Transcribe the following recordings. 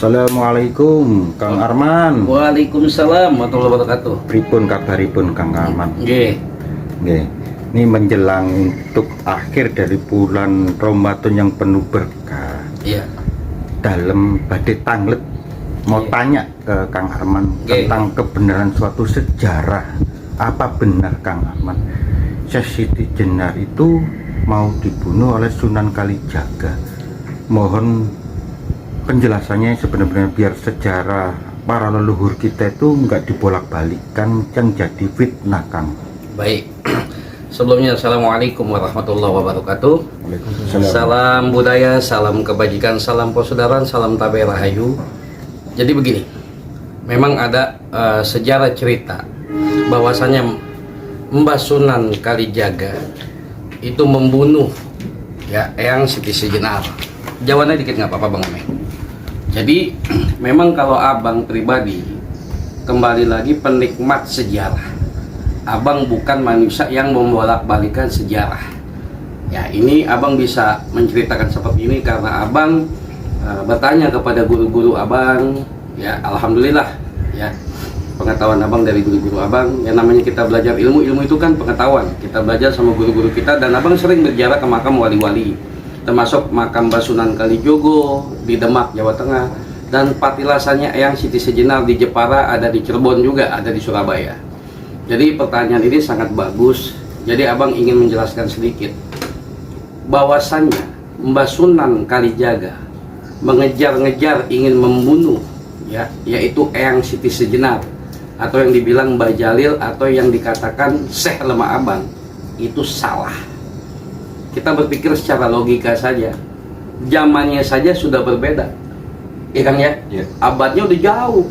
Assalamualaikum Kang Arman. Waalaikumsalam warahmatullahi wabarakatuh. Pripun kabaripun Kang Arman? Nggih. Nggih. Ini menjelang untuk akhir dari bulan Ramadan yang penuh berkah. Iya. Dalam badai tanglet mau Iya. tanya ke Kang Arman tentang kebenaran suatu sejarah. Apa benar Kang Arman Syekh Siti Jenar itu mau dibunuh oleh Sunan Kalijaga? Mohon penjelasannya sebenarnya biar sejarah para leluhur kita itu nggak dibolak-balikkan yang jadi fitnah, Kang. Baik. Sebelumnya assalamualaikum warahmatullahi wabarakatuh. Salam budaya, salam kebajikan, salam persaudaraan, salam tabe rahayu. Jadi begini, memang ada sejarah cerita bahwasanya Mbah Sunan Kalijaga itu membunuh ya Eyang Siti Sejenar. Jawabannya dikit nggak apa-apa Bang Ome. Jadi memang kalau abang pribadi kembali lagi penikmat sejarah, abang bukan manusia yang membolak-balikan sejarah. Ya ini abang bisa menceritakan seperti ini karena abang bertanya kepada guru-guru abang. Ya alhamdulillah ya pengetahuan abang dari guru-guru abang. Yang namanya kita belajar ilmu itu kan pengetahuan. Kita belajar sama guru-guru kita dan abang sering berziarah ke makam wali-wali, termasuk makam Mbah Sunan Kalijogo di Demak, Jawa Tengah, dan patilasannya Eyang Siti Sejenar di Jepara, ada di Cirebon juga, ada di Surabaya. Jadi pertanyaan ini sangat bagus. Jadi abang ingin menjelaskan sedikit bahwasannya Mbah Sunan Kalijaga mengejar-ngejar ingin membunuh ya, yaitu Eyang Siti Sejenar atau yang dibilang Mbah Jalil atau yang dikatakan Syekh Lemah Abang, itu salah. Kita berpikir secara logika saja, zamannya saja sudah berbeda, ya kan ya? Abadnya udah jauh.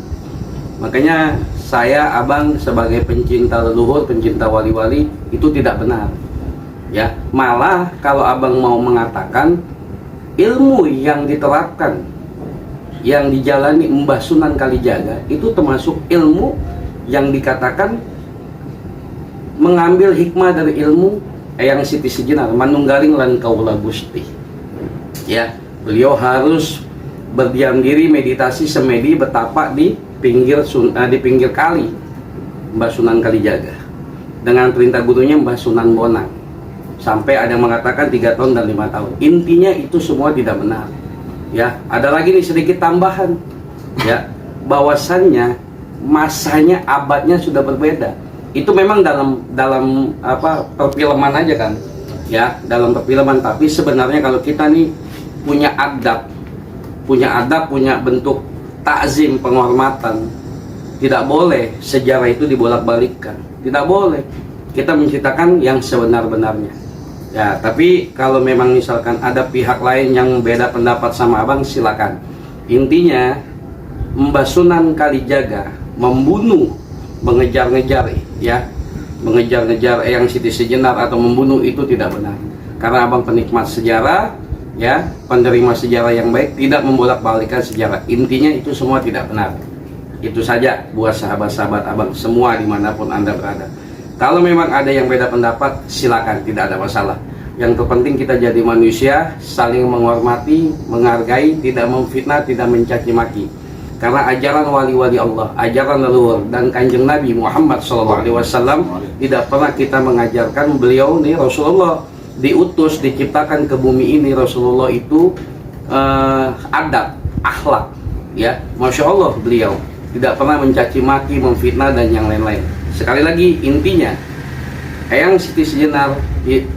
Makanya saya abang sebagai pencinta leluhur, pencinta wali-wali itu tidak benar. Ya, malah kalau abang mau mengatakan ilmu yang diterapkan, yang dijalani Mbah Sunan Kalijaga itu termasuk ilmu yang dikatakan mengambil hikmah dari ilmu Eyang Siti Sejenar, manunggaling lan kaula Gusti. Ya, beliau harus berdiam diri, meditasi semedi, betapa di pinggir kali Mbah Sunan Kalijaga dengan perintah gurunya Mbah Sunan Bonang. Sampai ada yang mengatakan 3 tahun dan 5 tahun. Intinya itu semua tidak benar. Ya, ada lagi nih sedikit tambahan. Ya, bahwasannya masanya abadnya sudah berbeda. Itu memang dalam perfilman aja kan, ya dalam perfilman. Tapi sebenarnya kalau kita nih punya adab, punya bentuk takzim, penghormatan, tidak boleh sejarah itu dibolak-balikkan, tidak boleh. Kita menceritakan yang sebenar-benarnya. Ya, tapi kalau memang misalkan ada pihak lain yang beda pendapat sama abang, silakan. Intinya Mbah Sunan Kalijaga membunuh, mengejar-ngejar Eyang Siti Sejenar atau membunuh itu tidak benar. Karena abang penikmat sejarah, ya penerima sejarah yang baik, tidak membolak-balikan sejarah. Intinya itu semua tidak benar. Itu saja buat sahabat-sahabat abang semua dimanapun anda berada. Kalau memang ada yang beda pendapat, silakan, tidak ada masalah. Yang terpenting kita jadi manusia, saling menghormati, menghargai, tidak memfitnah, tidak mencaci maki. Karena ajaran wali-wali Allah, ajaran leluhur dan kanjeng Nabi Muhammad SAW tidak pernah kita mengajarkan. Beliau nih Rasulullah diutus, diciptakan ke bumi ini. Rasulullah itu adab, akhlak, ya, masya Allah, beliau tidak pernah mencaci maki, memfitnah dan yang lain-lain. Sekali lagi intinya, Eyang Siti Sejenar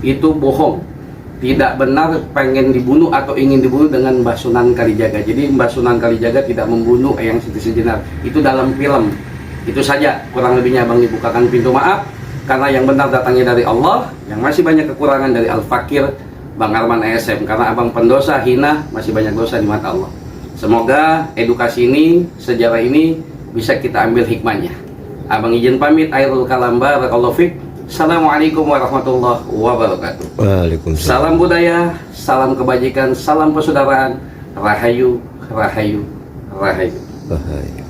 itu bohong, tidak benar pengen dibunuh atau ingin dibunuh dengan Mbah Sunan Kalijaga. Jadi Mbah Sunan Kalijaga tidak membunuh Eyang Siti Sejenar, itu dalam film. Itu saja kurang lebihnya abang dibukakan pintu maaf, karena yang benar datangnya dari Allah, yang masih banyak kekurangan dari Al-Fakir Bang Arman ASM, karena abang pendosa, hina, masih banyak dosa di mata Allah. Semoga edukasi ini, sejarah ini bisa kita ambil hikmahnya. Abang izin pamit, akhirul kalam, barakallahu fiik. Assalamualaikum warahmatullahi wabarakatuh. Waalaikumsalam. Salam budaya, salam kebajikan, salam persaudaraan. Rahayu, rahayu, rahayu. Rahayu.